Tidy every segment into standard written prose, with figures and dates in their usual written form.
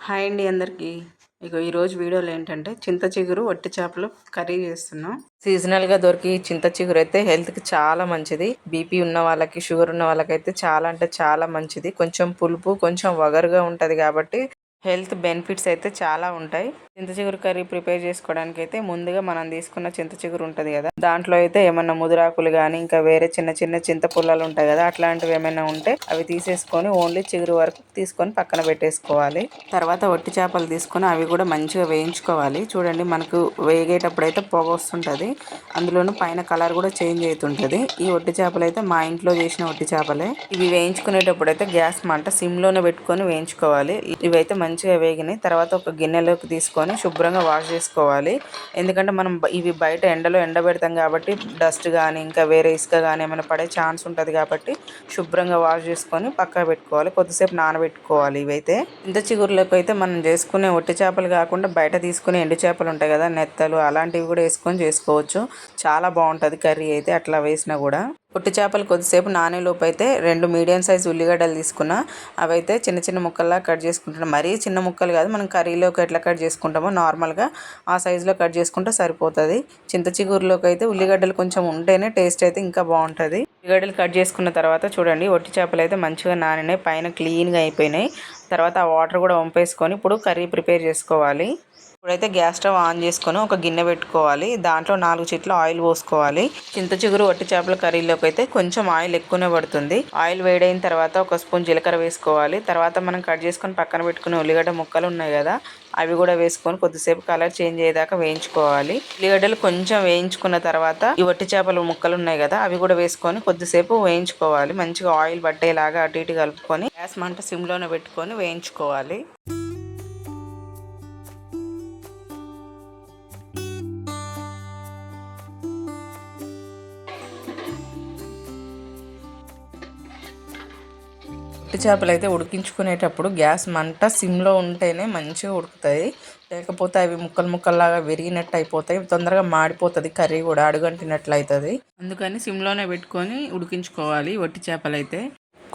Hi అండి అందరికీ. ఈరోజు వీడియోలో ఏంటంటే చింత చిగురు వట్టి చేపలు కర్రీ చేస్తున్నాం. సీజనల్గా దొరికి చింత చిగురు అయితే హెల్త్కి చాలా మంచిది. బీపీ ఉన్న వాళ్ళకి, షుగర్ ఉన్న వాళ్ళకైతే చాలా అంటే చాలా మంచిది. కొంచెం పులుపు, కొంచెం వగరుగా ఉంటుంది కాబట్టి హెల్త్ బెనిఫిట్స్ అయితే చాలా ఉంటాయి. చింత చిగురు కర్రీ ప్రిపేర్ చేసుకోవడానికి అయితే ముందుగా మనం తీసుకున్న చింత చిగురు ఉంటుంది కదా, దాంట్లో అయితే ఏమన్నా ముదురాకులు కానీ ఇంకా వేరే చిన్న చిన్న చింత పుల్లలు ఉంటాయి కదా, అట్లాంటివి ఏమైనా ఉంటే అవి తీసేసుకొని ఓన్లీ చిగురు వరకు తీసుకొని పక్కన పెట్టేసుకోవాలి. తర్వాత వట్టి చేపలు తీసుకొని అవి కూడా మంచిగా వేయించుకోవాలి. చూడండి, మనకు వేగేటప్పుడు అయితే పొగ వస్తుంటుంది, అందులోనూ పైన కలర్ కూడా చేంజ్ అవుతుంటుంది. ఈ వట్టి చేపలు అయితే మా ఇంట్లో చేసిన వట్టి చేపలే. ఇవి వేయించుకునేటప్పుడు అయితే గ్యాస్ మంట సిమ్లోనే పెట్టుకొని వేయించుకోవాలి. ఇవైతే మంచిగా వేగినాయి. తర్వాత ఒక గిన్నెలోకి తీసుకొని శుభ్రంగా వాష్ చేసుకోవాలి. ఎందుకంటే మనం ఇవి బయట ఎండలో ఎండబెడతాం కాబట్టి డస్ట్ కానీ ఇంకా వేరే ఇసుక కానీ ఏమైనా పడే ఛాన్స్ ఉంటుంది కాబట్టి శుభ్రంగా వాష్ చేసుకొని పక్కన పెట్టుకోవాలి. కొద్దిసేపు నానబెట్టుకోవాలి. ఇవైతే ఇంత చిగురులకు అయితే మనం చేసుకునే ఒట్టి చేపలు కాకుండా బయట తీసుకునే ఎండు చేపలు ఉంటాయి కదా, నెత్తలు, అలాంటివి కూడా వేసుకొని చేసుకోవచ్చు. చాలా బాగుంటుంది కర్రీ అయితే అట్లా వేసినా కూడా. పొట్టి చేపలు కొద్దిసేపు నానేలోపు అయితే 2 మీడియం సైజ్ ఉల్లిగడ్డలు తీసుకున్నా. అవైతే చిన్న చిన్న ముక్కల్లా కట్ చేసుకుంటున్నాం. మరీ చిన్న ముక్కలు కాదు, మనం కర్రీలోకి ఎట్లా కట్ చేసుకుంటామో నార్మల్గా ఆ సైజులో కట్ చేసుకుంటే సరిపోతుంది. చింత చిగురులోకి అయితే ఉల్లిగడ్డలు కొంచెం ఉంటేనే టేస్ట్ అయితే ఇంకా బాగుంటుంది. ఉల్లిగడ్డలు కట్ చేసుకున్న తర్వాత చూడండి, ఒట్టి చేపలు అయితే మంచిగా నానినాయి, పైన క్లీన్గా అయిపోయినాయి. తర్వాత ఆ వాటర్ కూడా వంపేసుకొని ఇప్పుడు కర్రీ ప్రిపేర్ చేసుకోవాలి. ఇప్పుడైతే గ్యాస్ స్టవ్ ఆన్ చేసుకొని ఒక గిన్నె పెట్టుకోవాలి. దాంట్లో 4 చిట్ల ఆయిల్ పోసుకోవాలి. చింత చిగురు వట్టి చేపల కర్రీలోకి అయితే కొంచెం ఆయిల్ ఎక్కువనే పడుతుంది. ఆయిల్ వేడైన తర్వాత ఒక స్పూన్ జీలకర్ర వేసుకోవాలి. తర్వాత మనం కట్ చేసుకొని పక్కన పెట్టుకునే ఉల్లిగడ్డ ముక్కలు ఉన్నాయి కదా, అవి కూడా వేసుకొని కొద్దిసేపు కలర్ చేంజ్ అయ్యేదాకా వేయించుకోవాలి. ఉల్లిగడ్డలు కొంచెం వేయించుకున్న తర్వాత ఈ వట్టి చేపల ముక్కలు ఉన్నాయి కదా, అవి కూడా వేసుకొని కొద్దిసేపు వేయించుకోవాలి. మంచిగా ఆయిల్ పట్టేలాగా అటు ఇటు కలుపుకొని గ్యాస్ మంట సిమ్లోనే పెట్టుకొని వేయించుకోవాలి. వట్టి చేపలు అయితే ఉడికించుకునేటప్పుడు గ్యాస్ మంట సిమ్లో ఉంటేనే మంచిగా ఉడుకుతాయి. లేకపోతే అవి ముక్కలు ముక్కల్లాగా విరిగినట్టు అయిపోతాయి, తొందరగా మాడిపోతుంది కర్రీ కూడా, అడుగంటినట్లు అవుతుంది. అందుకని సిమ్లోనే పెట్టుకొని ఉడికించుకోవాలి వట్టి చేపలు అయితే.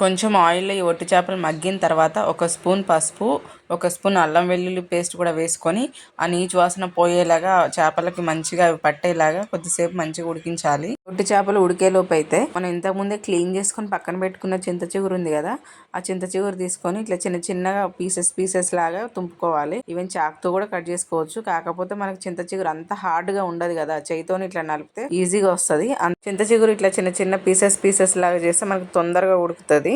కొంచెం ఆయిల్లో ఈ వట్టి చేపలు మగ్గిన తర్వాత ఒక స్పూన్ పసుపు, ఒక స్పూన్ అల్లం వెల్లుల్లి పేస్ట్ కూడా వేసుకొని ఆ నీచు వాసన పోయేలాగా చేపలకి మంచిగా పట్టేలాగా కొద్దిసేపు మంచిగా ఉడికించాలి. వట్టి చేపలు ఉడికేలోపు అయితే మనం ఇంతకుముందే క్లీన్ చేసుకొని పక్కన పెట్టుకున్న చింత చిగురు ఉంది కదా, ఆ చింత చిగురు తీసుకొని ఇట్లా చిన్న చిన్నగా పీసెస్ లాగా తుంపుకోవాలి. ఈవెన్ చాకుతో కూడా కట్ చేసుకోవచ్చు. కాకపోతే మనకి చింత చిగురు అంత హార్డ్గా ఉండదు కదా, చేయితోని ఇట్లా నలిపితే ఈజీగా వస్తుంది. చింత చిగురు ఇట్లా చిన్న చిన్న పీసెస్ లాగా చేస్తే మనకు తొందరగా ఉడుకుతుంది.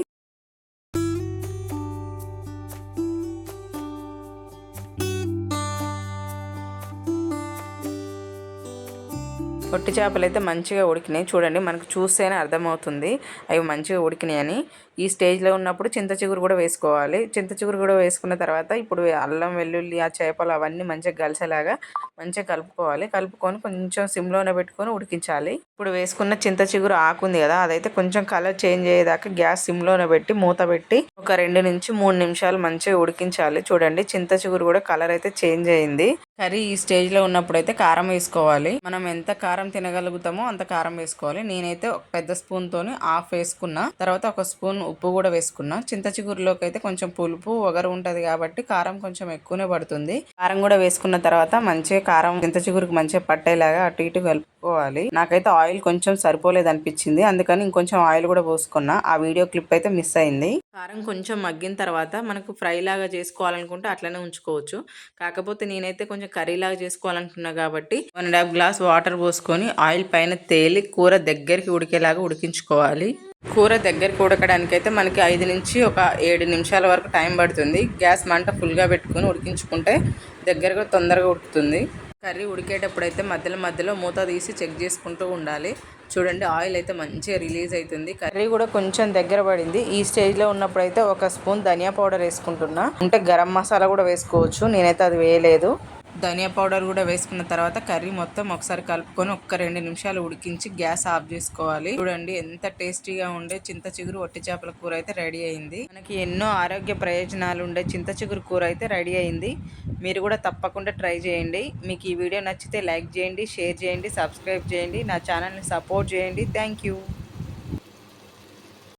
పొట్టి చేపలు అయితే మంచిగా ఉడికినాయి. చూడండి, మనకు చూస్తేనే అర్థమవుతుంది అవి మంచిగా ఉడికినాయి అని. ఈ స్టేజ్లో ఉన్నప్పుడు చింత చిగురు కూడా వేసుకోవాలి. చింత చిగురు కూడా వేసుకున్న తర్వాత ఇప్పుడు అల్లం వెల్లుల్లి ఆ చేపలు అవన్నీ మంచిగా కలిసేలాగా మంచిగా కలుపుకోవాలి. కలుపుకొని కొంచెం సిమ్లోనే పెట్టుకొని ఉడికించాలి. ఇప్పుడు వేసుకున్న చింత చిగురు ఆకుంది కదా, అదైతే కొంచెం కలర్ చేంజ్ అయ్యేదాకా గ్యాస్ సిమ్లోనే పెట్టి మూత పెట్టి ఒక 2 నుంచి 3 నిమిషాలు మంచిగా ఉడికించాలి. చూడండి, చింత చిగురు కూడా కలర్ అయితే చేంజ్ అయింది. కర్రీ ఈ స్టేజ్లో ఉన్నప్పుడు అయితే కారం వేసుకోవాలి. మనం ఎంత కారం తినగలుగుతామో అంత కారం వేసుకోవాలి. నేనైతే ఒక పెద్ద స్పూన్తోని హాఫ్ వేసుకున్నా. తర్వాత ఒక స్పూన్ ఉప్పు కూడా వేసుకున్నా. చింత చిగురులోకి అయితే కొంచెం పులుపు వగరు ఉంటుంది కాబట్టి కారం కొంచెం ఎక్కువనే పడుతుంది. కారం కూడా వేసుకున్న తర్వాత మంచిగా కారం చింత చిగురుకి మంచిగా పట్టేలాగా అటు ఇటు కలుపుకోవాలి. నాకైతే ఆయిల్ కొంచెం సరిపోలేదు అనిపించింది, అందుకని ఇంకొంచెం ఆయిల్ కూడా పోసుకున్నా. ఆ వీడియో క్లిప్ అయితే మిస్ అయింది. కారం కొంచెం మగ్గిన తర్వాత మనకు ఫ్రై లాగా చేసుకోవాలనుకుంటే అట్లనే ఉంచుకోవచ్చు. కాకపోతే నేనైతే కొంచెం కర్రీ లాగా చేసుకోవాలనుకున్నా కాబట్టి 1.5 గ్లాస్ వాటర్ పోసుకొని ఆయిల్ పైన తేలి కూర దగ్గరికి ఉడికేలాగా ఉడికించుకోవాలి. కూర దగ్గరికి ఉడకడానికి అయితే మనకి 5 నుంచి ఒక 7 నిమిషాల వరకు టైం పడుతుంది. గ్యాస్ మంట ఫుల్గా పెట్టుకొని ఉడికించుకుంటే దగ్గరగా తొందరగా ఉడుకుతుంది. కర్రీ ఉడికేటప్పుడు అయితే మధ్యలో మూత తీసి చెక్ చేసుకుంటూ ఉండాలి. చూడండి, ఆయిల్ అయితే మంచిగా రిలీజ్ అవుతుంది. కర్రీ కూడా కొంచెం దగ్గర పడింది. ఈ స్టేజ్లో ఉన్నప్పుడు అయితే ఒక స్పూన్ ధనియా పౌడర్ వేసుకుంటున్నా. అంటే గరం మసాలా కూడా వేసుకోవచ్చు, నేనైతే అది వేయలేదు. ధనియా పౌడర్ కూడా వేసుకున్న తర్వాత కర్రీ మొత్తం ఒకసారి కలుపుకొని ఒక 2 నిమిషాలు ఉడికించి గ్యాస్ ఆఫ్ చేసుకోవాలి. చూడండి, ఎంత టేస్టీగా ఉండే చింత చిగురు వట్టి చేపల కూర అయితే రెడీ అయింది. మనకి ఎన్నో ఆరోగ్య ప్రయోజనాలు ఉండే చింత చిగురు కూర అయితే రెడీ అయింది. మీరు కూడా తప్పకుండా ట్రై చేయండి. మీకు ఈ వీడియో నచ్చితే లైక్ చేయండి, షేర్ చేయండి, సబ్స్క్రైబ్ చేయండి, నా ఛానల్ని సపోర్ట్ చేయండి. Thank you.